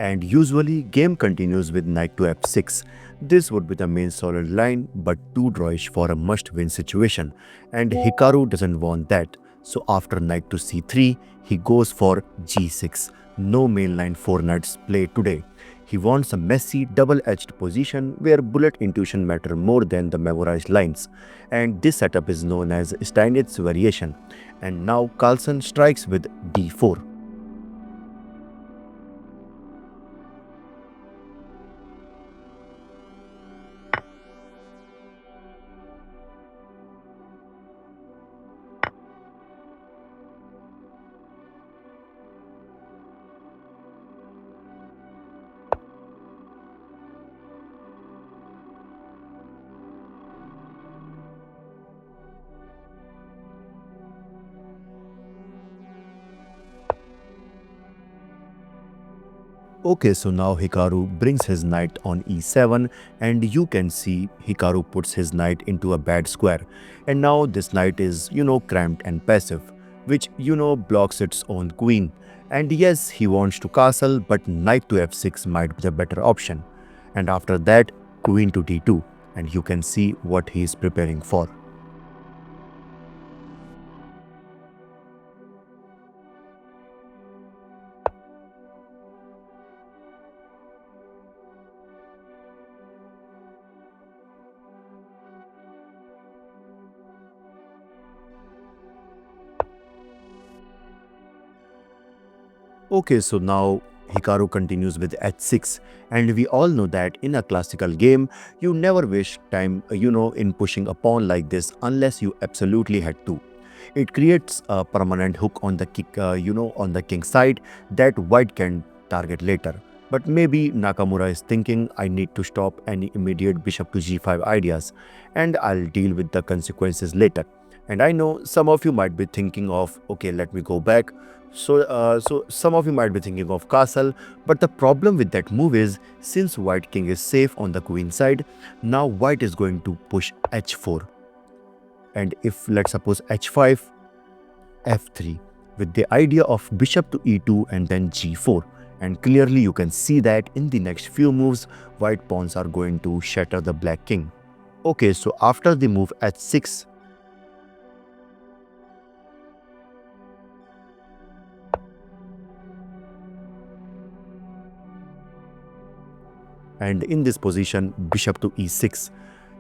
And usually game continues with knight to f6. This would be the main solid line, but too drawish for a must-win situation, and Hikaru doesn't want that. So after knight to c3, he goes for g6. No mainline 4 knights play today. He wants a messy, double-edged position where bullet intuition matter more than the memorized lines. And this setup is known as Steinitz variation. And now Carlsen strikes with d4. Okay, so now Hikaru brings his knight on e7, and you can see Hikaru puts his knight into a bad square. And now this knight is, cramped and passive, which, blocks its own queen. And yes, he wants to castle, but knight to f6 might be the better option. And after that, queen to d2, and you can see what he is preparing for. Okay, so now Hikaru continues with h6, and we all know that in a classical game, you never waste time, in pushing a pawn like this unless you absolutely had to. It creates a permanent hook on the kick, on the king side that white can target later. But maybe Nakamura is thinking, I need to stop any immediate bishop to g5 ideas, and I'll deal with the consequences later. And I know some of you might be thinking of, okay, let me go back. So some of you might be thinking of castle, but the problem with that move is, since white king is safe on the queen side, now white is going to push h4. And if, let's suppose, h5, f3, with the idea of bishop to e2 and then g4. And clearly you can see that in the next few moves, white pawns are going to shatter the black king. Okay, so after the move h6, and in this position, bishop to e6.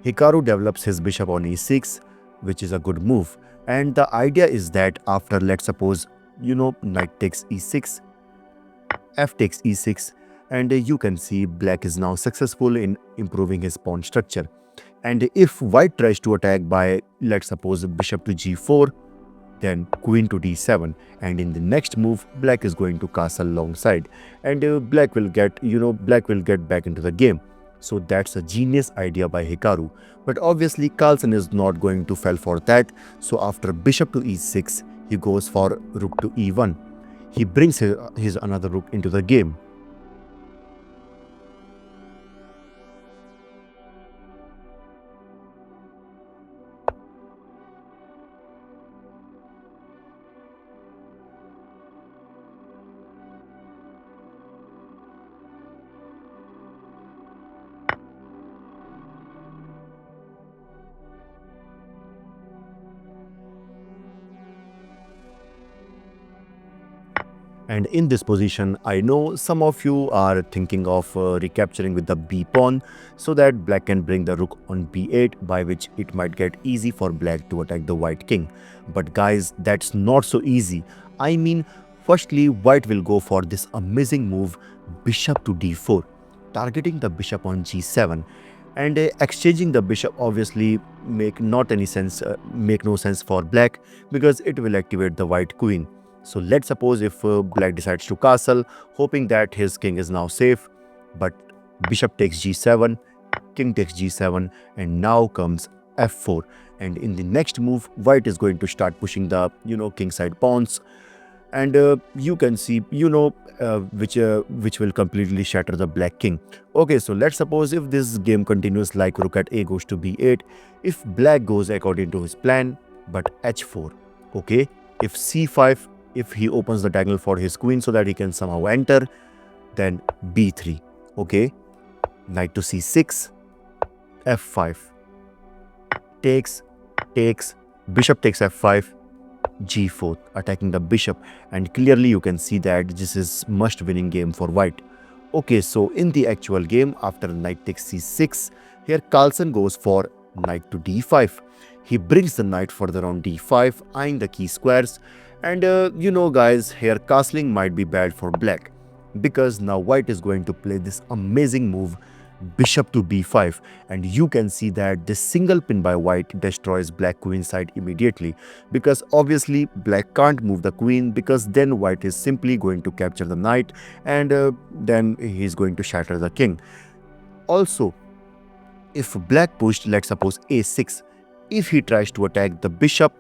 Hikaru develops his bishop on e6, which is a good move. And the idea is that after, let's suppose, knight takes e6, f takes e6, and you can see black is now successful in improving his pawn structure. And if white tries to attack by, let's suppose, bishop to g4, then queen to d7, and in the next move black is going to castle alongside, and black will get back into the game. So that's a genius idea by Hikaru, but obviously Carlsen is not going to fall for that. So after bishop to e6, he goes for rook to e1. He brings his another rook into the game. And in this position, I know some of you are thinking of recapturing with the b pawn so that black can bring the rook on b8, by which it might get easy for black to attack the white king. But guys, that's not so easy. I mean, firstly, white will go for this amazing move, bishop to d4, targeting the bishop on g7. And exchanging the bishop obviously make no sense for black, because it will activate the white queen. So let's suppose if black decides to castle, hoping that his king is now safe, but bishop takes g7, king takes g7, and now comes f4. And in the next move, white is going to start pushing the king side pawns, and you can see which will completely shatter the black king. Okay, so let's suppose if this game continues like rook at a goes to b8, if black goes according to his plan, but h4. Okay, if c5, if he opens the diagonal for his queen so that he can somehow enter, then b3. Okay, knight to c6, f5, takes, takes, bishop takes f5, g4, attacking the bishop, and clearly you can see that this is must winning game for white. Okay, so in the actual game, after knight takes c6, here Carlsen goes for knight to d5. He brings the knight further on d5, eyeing the key squares, and guys, here castling might be bad for black, because now white is going to play this amazing move, bishop to b5, and you can see that this single pin by white destroys black queen side immediately, because obviously black can't move the queen, because then white is simply going to capture the knight, and then he's going to shatter the king. Also, if black pushed, let's suppose a6, if he tries to attack the bishop,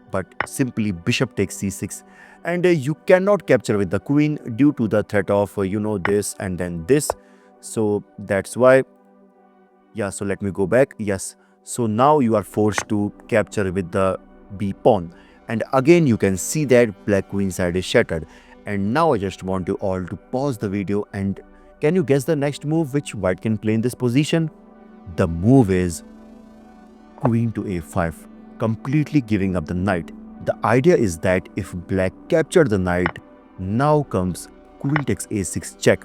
but simply bishop takes c6, and you cannot capture with the queen due to the threat of this and then this. So that's why, yeah, so let me go back. Yes, so now you are forced to capture with the b pawn, and again you can see that black queen side is shattered. And now I just want you all to pause the video, and can you guess the next move which white can play in this position? The move is queen to a5, completely giving up the knight. The idea is that if black captured the knight, now comes queen takes a6 check.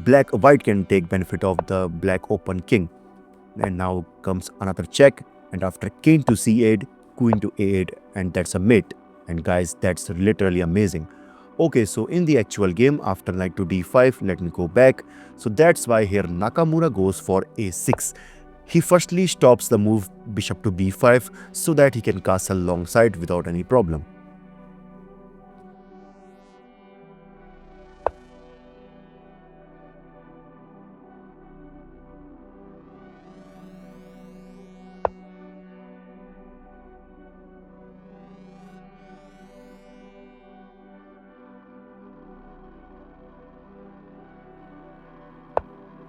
White can take benefit of the black open king, and now comes another check, and after king to c8, queen to a8, and that's a mate. And guys, that's literally amazing. Okay, so in the actual game, after knight to d5, let me go back. So that's why here Nakamura goes for a6. He firstly stops the move bishop to b5 so that he can castle alongside without any problem.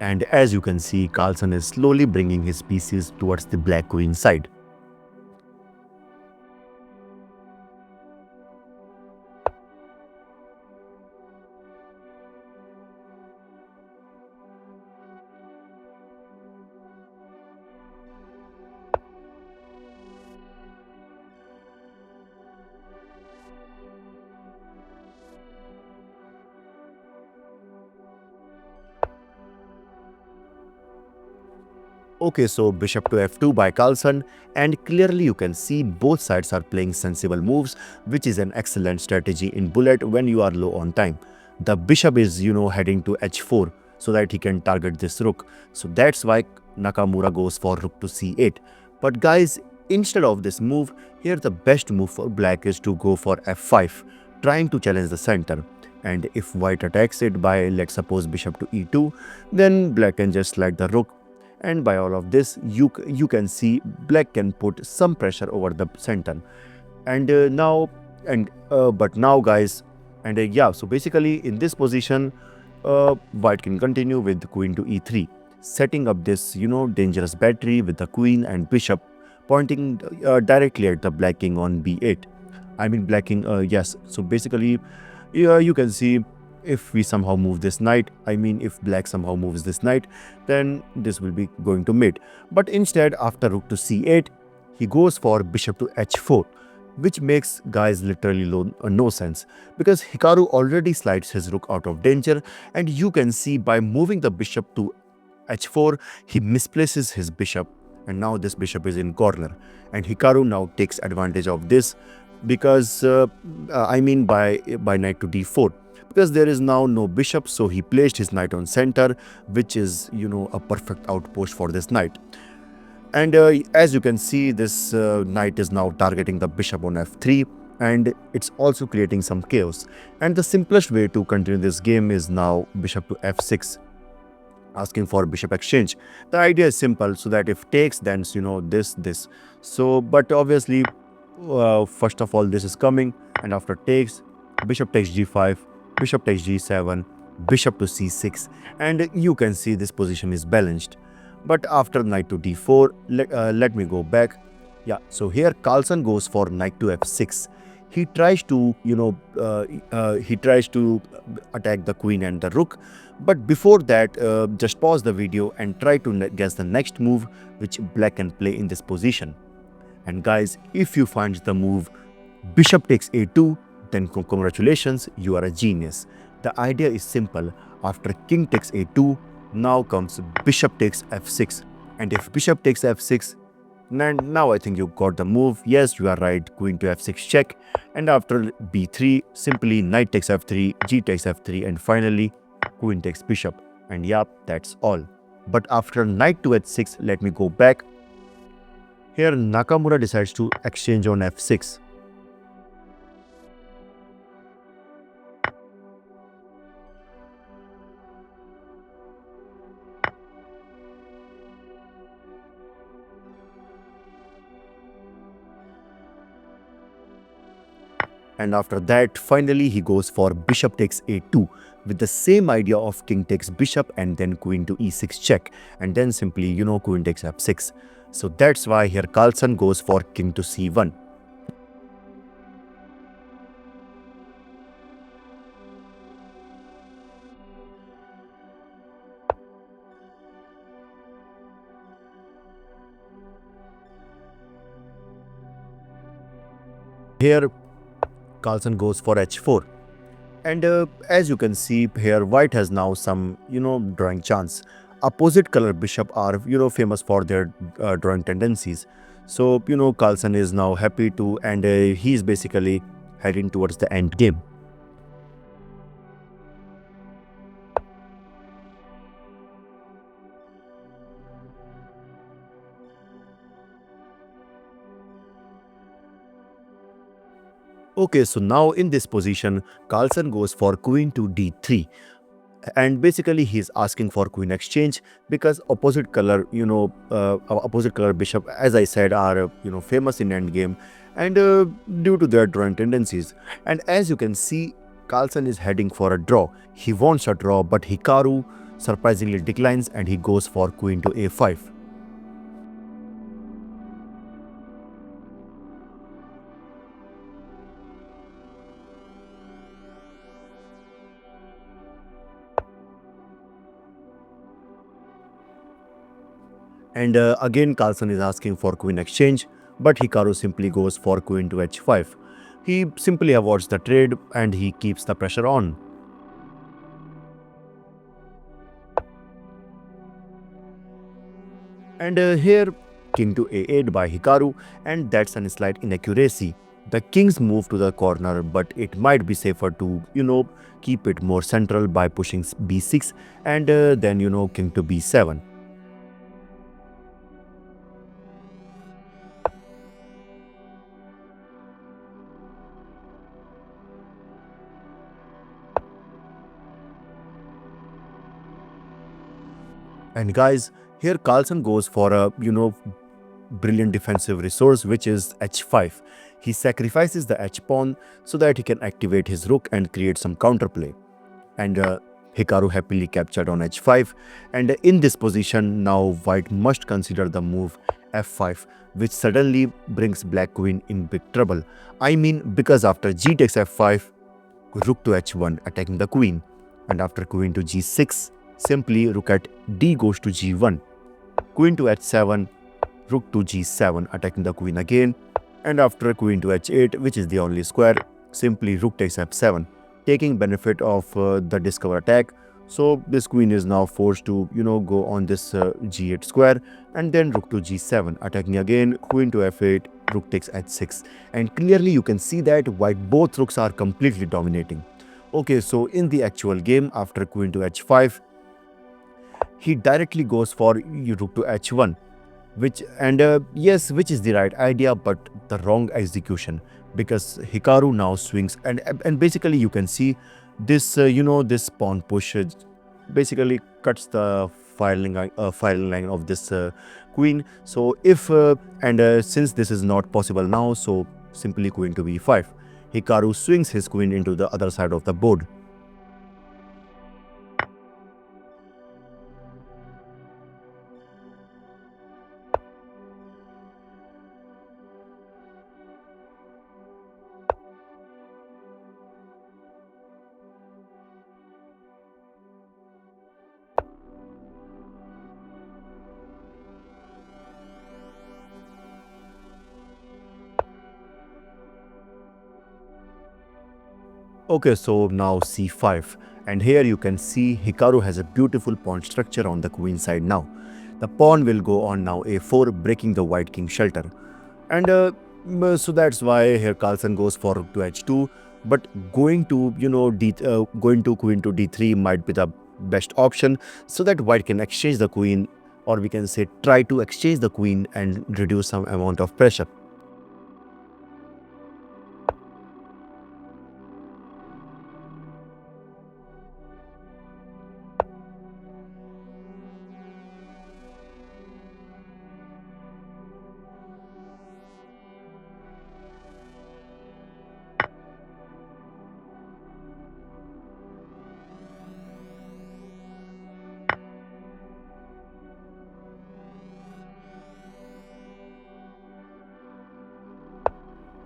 And as you can see, Carlsen is slowly bringing his pieces towards the black queen side. Okay, so bishop to f2 by Carlsen, and clearly you can see both sides are playing sensible moves, which is an excellent strategy in bullet when you are low on time. The bishop is, heading to h4 so that he can target this rook. So that's why Nakamura goes for rook to c8. But guys, instead of this move, here the best move for black is to go for f5, trying to challenge the center. And if white attacks it by, let's suppose, bishop to e2, then black can just slide the rook. And by all of this, you can see black can put some pressure over the center. And but now guys, and yeah, so basically in this position, white can continue with queen to e3, setting up this dangerous battery with the queen and bishop pointing directly at the black king on b8. I mean black king, yes. So basically, you can see, if we somehow move this knight, if black somehow moves this knight, then this will be going to mate. But instead, after rook to c8, he goes for bishop to h4, which makes guys literally no sense, because Hikaru already slides his rook out of danger, and you can see by moving the bishop to h4, he misplaces his bishop, and now this bishop is in corner, and Hikaru now takes advantage of this, because by knight to d4. Because there is now no bishop, so he placed his knight on center, which is, a perfect outpost for this knight. And as you can see, this knight is now targeting the bishop on f3, and it's also creating some chaos. And the simplest way to continue this game is now bishop to f6, asking for bishop exchange. The idea is simple, so that if takes, then this. So, but obviously, first of all, this is coming, and after takes, bishop takes g5, bishop takes g7, bishop to c6, and you can see this position is balanced. But after knight to d4, let me go back. Yeah, so here Carlsen goes for knight to f6. he tries to he tries to attack the queen and the rook. But before that, just pause the video and try to guess the next move which black can play in this position. And guys, if you find the move bishop takes a2, then congratulations, you are a genius. The idea is simple. After king takes a2, now comes bishop takes f6. And if bishop takes f6, now I think you got the move. Yes, you are right. Queen to f6 check. And after b3, simply knight takes f3, g takes f3, and finally queen takes bishop. And yup, that's all. But after knight to h6, let me go back. Here Nakamura decides to exchange on f6. And after that, finally he goes for bishop takes a2 with the same idea of king takes bishop and then queen to e6 check, and then simply queen takes f6. So that's why here Carlsen goes for king to c1. Here Carlsen goes for h4. And as you can see here, white has now some, drawing chance. Opposite color bishop are, famous for their drawing tendencies. So, Carlsen is now happy to, and he's basically heading towards the end game. Okay, so now in this position, Carlsen goes for queen to d3. And basically he's asking for queen exchange because opposite color bishop, as I said, are famous in endgame, and due to their drawing tendencies. And as you can see, Carlsen is heading for a draw. He wants a draw, but Hikaru surprisingly declines and he goes for queen to a5. And again Carlsen is asking for queen exchange, but Hikaru simply goes for queen to h5. He simply avoids the trade and he keeps the pressure on. And here king to a8 by Hikaru, and that's a slight inaccuracy. The kings move to the corner, but it might be safer to keep it more central by pushing b6 and then king to b7. And guys, here Carlsen goes for a brilliant defensive resource, which is h5. He sacrifices the h pawn so that he can activate his rook and create some counterplay. And Hikaru happily captured on h5. And in this position, now white must consider the move f5, which suddenly brings black queen in big trouble. I mean, because after g takes f5, rook to h1 attacking the queen, and after queen to g6, simply rook at d goes to g1, queen to h7, rook to g7 attacking the queen again, and after queen to h8, which is the only square, simply rook takes f7, taking benefit of the discover attack. So this queen is now forced to go on this g8 square, and then rook to g7 attacking again, queen to f8, rook takes h6. And clearly you can see that white both rooks are completely dominating. Okay, so in the actual game, after queen to h5, he directly goes for rook to h1, which which is the right idea but the wrong execution, because Hikaru now swings, and basically you can see this this pawn push basically cuts the firing line of this queen. So if since this is not possible now, so simply queen to b5. Hikaru swings his queen into the other side of the board. Okay, so now c5, and here you can see Hikaru has a beautiful pawn structure on the queen side now. The pawn will go on now a4, breaking the white king shelter. And so that's why here Carlsen goes for rook to h2, but going to going to queen to d3 might be the best option, so that white can exchange the queen, or we can say try to exchange the queen and reduce some amount of pressure.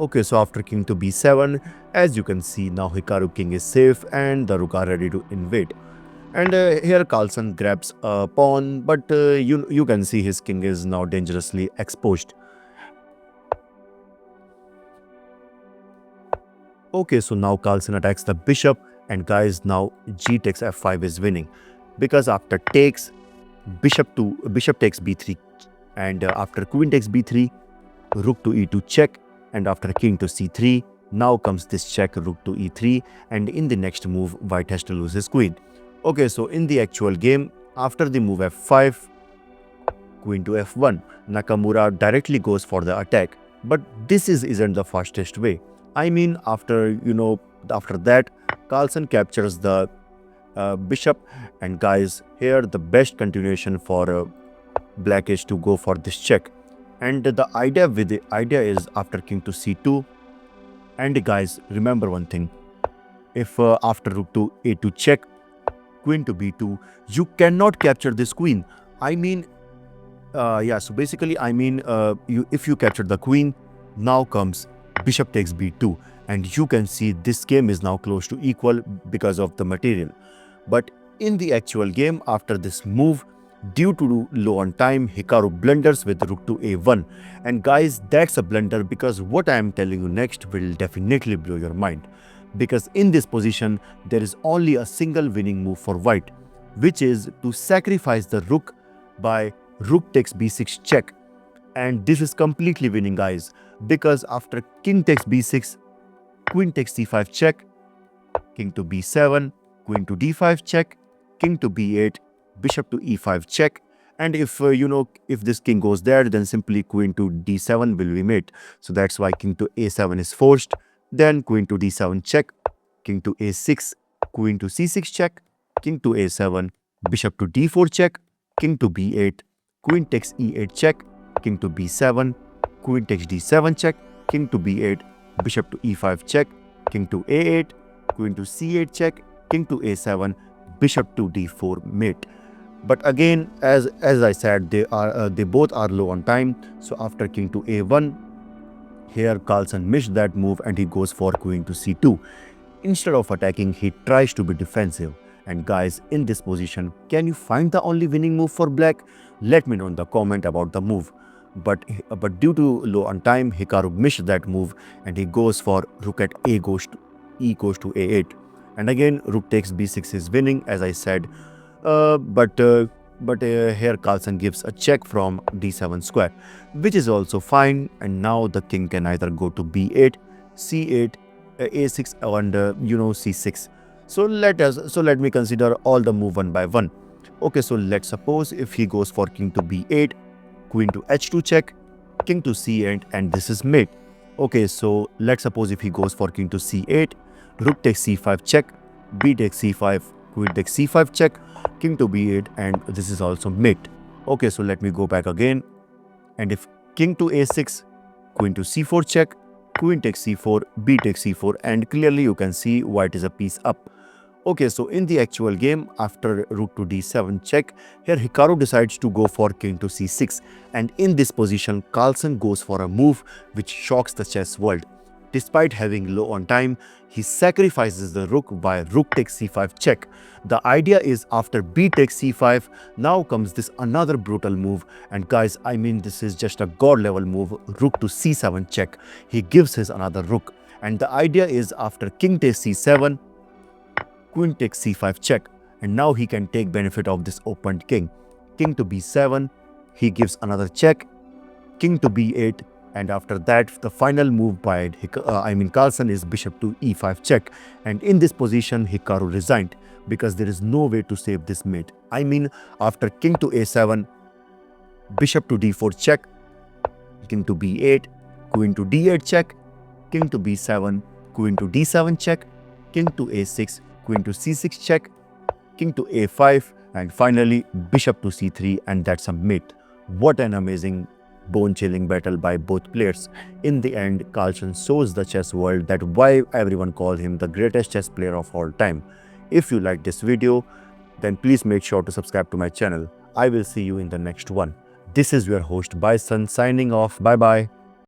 Okay, so after king to b7, as you can see now Hikaru king is safe and the rook are ready to invade. And here Carlsen grabs a pawn, but you can see his king is now dangerously exposed. Okay, so now Carlsen attacks the bishop, and guys, now g takes f5 is winning, because after takes, bishop takes b3, and after queen takes b3, rook to e2 check, and after king to c3, now comes this check, rook to e3, and in the next move white has to lose his queen. Okay, so in the actual game, after the move f5, queen to f1, Nakamura directly goes for the attack, but this isn't the fastest way. I mean, after that, Carlsen captures the bishop, and guys, here the best continuation for black is to go for this check. And the idea is after king to c2, and guys, remember one thing: if after rook to a2 check, queen to b2, you cannot capture this queen. I mean, yeah, so basically, I mean, if you capture the queen, now comes bishop takes b2, and you can see this game is now close to equal because of the material. But in the actual game, after this move, due to low on time, Hikaru blunders with rook to a1. And guys, that's a blunder, because what I am telling you next will definitely blow your mind. Because in this position, there is only a single winning move for white, which is to sacrifice the rook by rook takes b6 check. And this is completely winning, guys, because after king takes b6, queen takes c5 check, king to b7, queen to d5 check, king to b8, bishop to e5 check. And if if this king goes there, then simply queen to d7 will be mate. So that's why king to a7 is forced. Then queen to d7 check, king to a6, queen to c6 check, king to a7, bishop to d4 check, king to b8, queen takes e8 check, king to b7, queen takes d7 check, king to b8, bishop to e5 check, king to a8, queen to c8 check, king to a7, bishop to d4 mate. But again, as I said, they both are low on time. So after king to a1, here Carlsen missed that move and he goes for queen to c2. Instead of attacking, he tries to be defensive. And guys, in this position, can you find the only winning move for black? Let me know in the comment about the move. But due to low on time, Hikaru missed that move and he goes for rook at e goes to a8. And again, rook takes b6 is winning, as I said. But here Carlsen gives a check from d7 square, which is also fine. And now the king can either go to b8, c8, a6, and c6. So let me consider all the move one by one. Okay, so let's suppose if he goes for king to b8, queen to h2 check, king to c8, and this is mate. Okay, so let's suppose if he goes for king to c8, rook takes c5 check, b takes c5, queen takes c5 check, king to b8, and this is also mate. Okay, so let me go back again. And if king to a6, queen to c4 check, queen takes c4, b takes c4, and clearly you can see white is a piece up. Okay, so in the actual game, after rook to d7 check, here Hikaru decides to go for king to c6. And in this position, Carlsen goes for a move which shocks the chess world. Despite having low on time, he sacrifices the rook by rook takes c5 check. The idea is after b takes c5, now comes this another brutal move. And guys, I mean, this is just a god level move, rook to c7 check. He gives his another rook. And the idea is after king takes c7, queen takes c5 check. And now he can take benefit of this opened king. King to b7, he gives another check, king to b8, and after that the final move by Carlsen is bishop to e5 check. And in this position Hikaru resigned because there is no way to save this mate. After king to a7, bishop to d4 check, king to b8, queen to d8 check, king to b7, queen to d7 check, king to a6, queen to c6 check, king to a5, and finally bishop to c3, and that's a mate. What an amazing bone-chilling battle by both players. In the end, Carlsen shows the chess world that why everyone calls him the greatest chess player of all time. If you like this video, then please make sure to subscribe to my channel. I will see you in the next one. This is your host Bison signing off. Bye bye.